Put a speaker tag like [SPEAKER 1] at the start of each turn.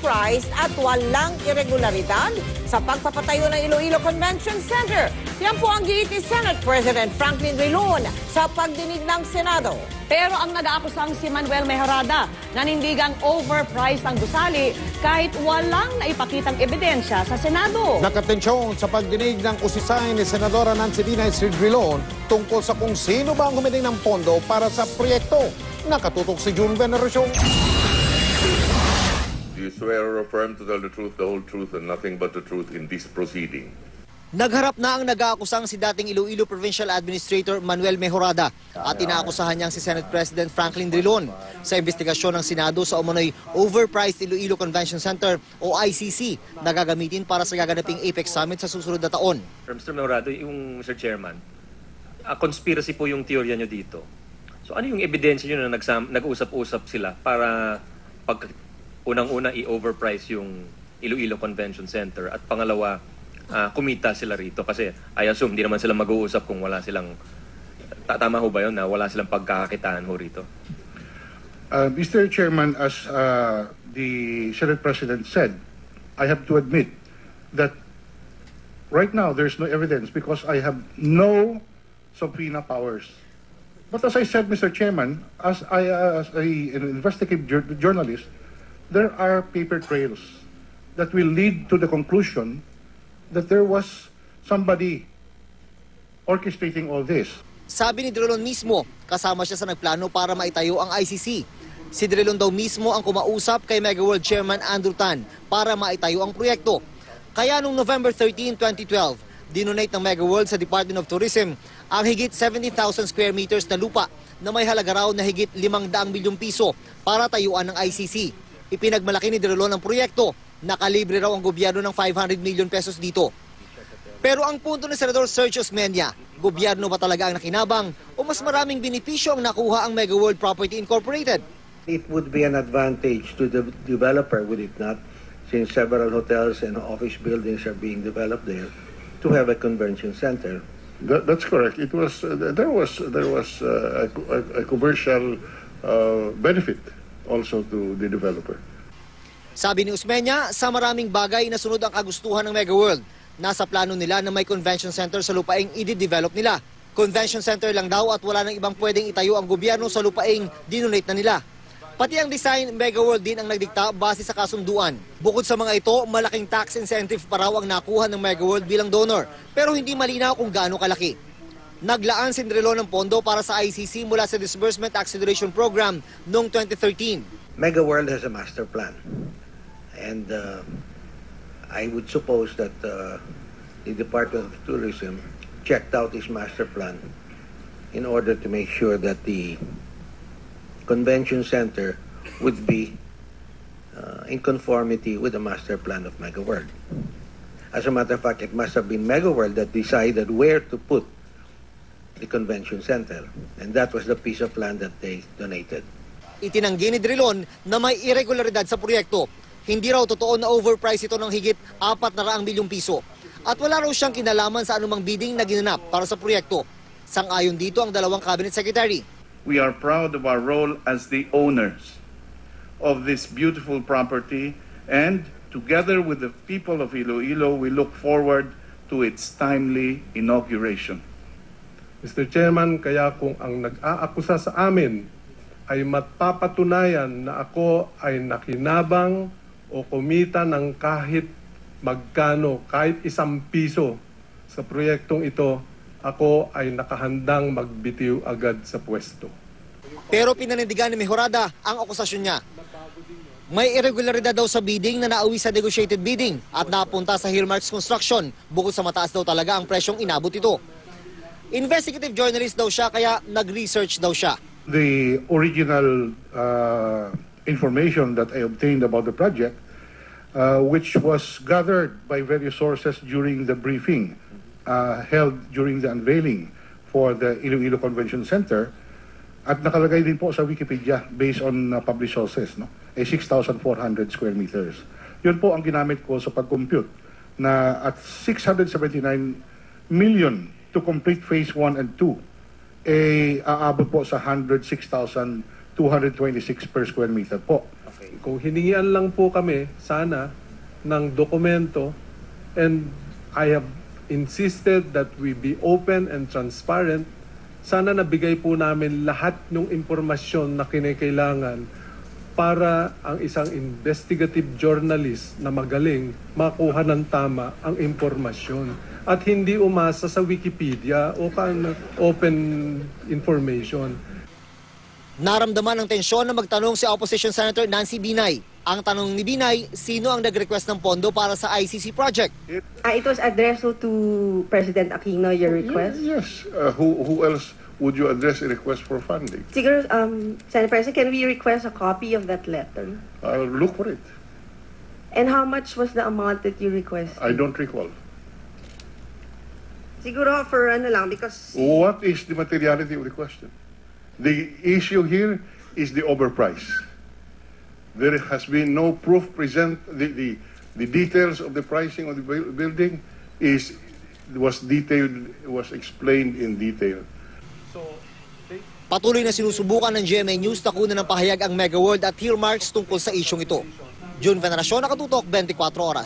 [SPEAKER 1] overpriced at walang irregularidad sa pagpapatayo ng Iloilo Convention Center. Yan po ang giit ni Senate President Franklin Drilon sa pagdinig ng Senado.
[SPEAKER 2] Pero ang nag-aakusang si Manuel Mejorada, nanindigang overpriced ang gusali kahit walang naipakitang ebidensya sa Senado.
[SPEAKER 3] Nakatensyon sa pagdinig ng usisay ni Senadora Nancy Dina Drilon tungkol sa kung sino ba ang humiling ng pondo para sa proyekto. Nakatutok si June Veneracion.
[SPEAKER 4] Do you swear or affirm to tell the truth, the whole truth, and nothing but the truth in this proceeding?
[SPEAKER 5] Nagharap na ang nag-aakusang si dating Iloilo Provincial Administrator Manuel Mejorada at inaakusahan niyang si Senate President Franklin Drilon sa investigasyon ng Senado sa umano'y overpriced Iloilo Convention Center o ICC na gagamitin para sa gaganaping APEC Summit sa susunod na taon.
[SPEAKER 6] Mr. Mejorada, yung Mr. Chairman, conspiracy po yung teorya nyo dito. So ano yung ebidensya nyo na nag-usap-usap sila para pag unang-una i-overprice yung Iloilo Convention Center at pangalawa, kumita sila rito kasi I assume hindi naman sila mag-uusap kung wala silang, tama ho ba yun na wala silang pagkakakitaan ho rito?
[SPEAKER 7] Mr. Chairman, as the Senate President said, I have to admit that right now there's no evidence because I have no subpoena powers. But as I said, Mr. Chairman, as an investigative journalist, there are paper trails that will lead to the conclusion that there was somebody orchestrating all this.
[SPEAKER 5] Sabi ni Drilon mismo, kasama siya sa nagplano para maitayo ang ICC. Si Drilon daw mismo ang kumausap kay Megaworld Chairman Andrew Tan para maitayo ang proyekto. Kaya noong November 13, 2012, dinonate ng Megaworld sa Department of Tourism ang higit 70,000 square meters na lupa na may halaga raw na higit 500 milyong piso para tayuan ng ICC. Ipinagmalaki ni Drilon ang proyekto. Nakalibre raw ang gobyerno ng 500 million pesos dito. Pero ang punto ni Senador Sergio Osmeña, gobyerno ba talaga ang nakinabang o mas maraming benepisyo ang nakuha ang Megaworld Property Incorporated?
[SPEAKER 8] It would be an advantage to the developer, would it not, since several hotels and office buildings are being developed there, to have a convention center.
[SPEAKER 7] That's correct. It was there was a commercial benefit also to the developer.
[SPEAKER 5] Sabi ni Osmeña, sa maraming bagay na sunod ang kagustuhan ng Megaworld. Nasa plano nila na may convention center sa lupaing i-develop nila. Convention center lang daw at wala nang ibang pwedeng itayo ang gobyerno sa lupaing dinonate na nila. Pati ang design, Megaworld din ang nagdikta base sa kasunduan. Bukod sa mga ito, malaking tax incentive pa raw ang nakuha ng Megaworld bilang donor. Pero hindi malinaw kung gaano kalaki. Naglaan si Drilon ng pondo para sa ICC mula sa Disbursement Acceleration Program noong 2013.
[SPEAKER 8] Megaworld has a master plan. And I would suppose that the Department of Tourism checked out this master plan in order to make sure that the convention center would be in conformity with the master plan of Megaworld. As a matter of fact, it must have been Megaworld that decided where to put the convention center. And that was the piece of land that they donated.
[SPEAKER 5] Itinanggi ni Drilon na may irregularidad sa proyekto. Hindi raw totoo na overprice ito ng higit 400 milyong piso. At wala raw siyang kinalaman sa anumang bidding na ginanap para sa proyekto. Sang-ayon dito ang dalawang cabinet secretary.
[SPEAKER 9] We are proud of our role as the owners of this beautiful property, and together with the people of Iloilo, we look forward to its timely inauguration.
[SPEAKER 10] Mr. Chairman, kaya kung ang nag-aakusa sa amin ay mapapatunayan na ako ay nakinabang o kumita ng kahit magkano, kahit 1 piso sa proyektong ito, ako ay nakahandang magbitiw agad sa pwesto.
[SPEAKER 5] Pero pinanindigan ni Mejorada ang akusasyon niya. May irregularidad daw sa bidding na nauwi sa negotiated bidding at napunta sa Hillmarks Construction, bukod sa mataas daw talaga ang presyong inabot ito. Investigative journalist daw siya kaya nag-research daw siya.
[SPEAKER 7] The original information that I obtained about the project, which was gathered by various sources during the briefing held during the unveiling for the Iloilo Convention Center, at nakalagay din po sa Wikipedia based on published sources, no? 6,400 square meters. Yun po ang ginamit ko sa pag-compute na at 679 million to complete phase 1 and 2, aabot po sa 106,226 per square meter po.
[SPEAKER 10] Kung hiningian lang po kami sana ng dokumento, and I have insisted that we be open and transparent, sana nabigay po namin lahat ng impormasyon na kinakailangan para ang isang investigative journalist na magaling makuha ng tama ang impormasyon at hindi umasa sa Wikipedia o open information.
[SPEAKER 5] Naramdaman ng tensyon na magtanong si Opposition Senator Nancy Binay. Ang tanong ni Binay, sino ang nag-request ng pondo para sa ICC project?
[SPEAKER 11] It was addressed to President Aquino, your request?
[SPEAKER 7] Yes. Who else would you address a request for funding?
[SPEAKER 11] Siguro, Senate President, can we request a copy of that letter?
[SPEAKER 7] I'll look for it.
[SPEAKER 11] And how much was the amount that you requested?
[SPEAKER 7] I don't recall.
[SPEAKER 11] Siguro for ano lang, because...
[SPEAKER 7] What is the materiality of the question? The issue here is the overprice. There has been no proof present. The details of the pricing of the building was explained in detail.
[SPEAKER 5] Patuloy na sinusubukan ng GMA News na kunan ng pahayag ang Mega World at Earmarks tungkol sa isyong ito. June Veneracion, Nakatutok, 24 Oras.